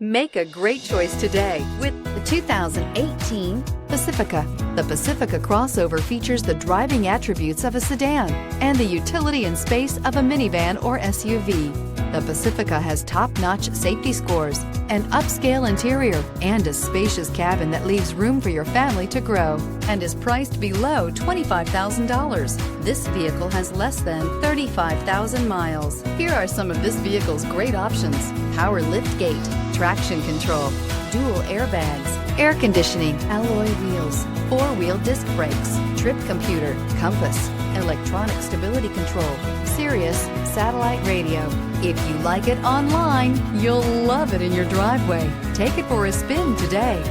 Make a great choice today with the 2018 Pacifica. The Pacifica crossover features the driving attributes of a sedan and the utility and space of a minivan or SUV. The Pacifica has top-notch safety scores, an upscale interior, and a spacious cabin that leaves room for your family to grow, and is priced below $25,000. This vehicle has less than 35,000 miles. Here are some of this vehicle's great options: power liftgate, traction control, dual airbags, air conditioning, alloy wheels, four-wheel disc brakes, trip computer, compass, electronic stability control, Sirius satellite radio. If you like it online, you'll love it in your driveway. Take it for a spin today.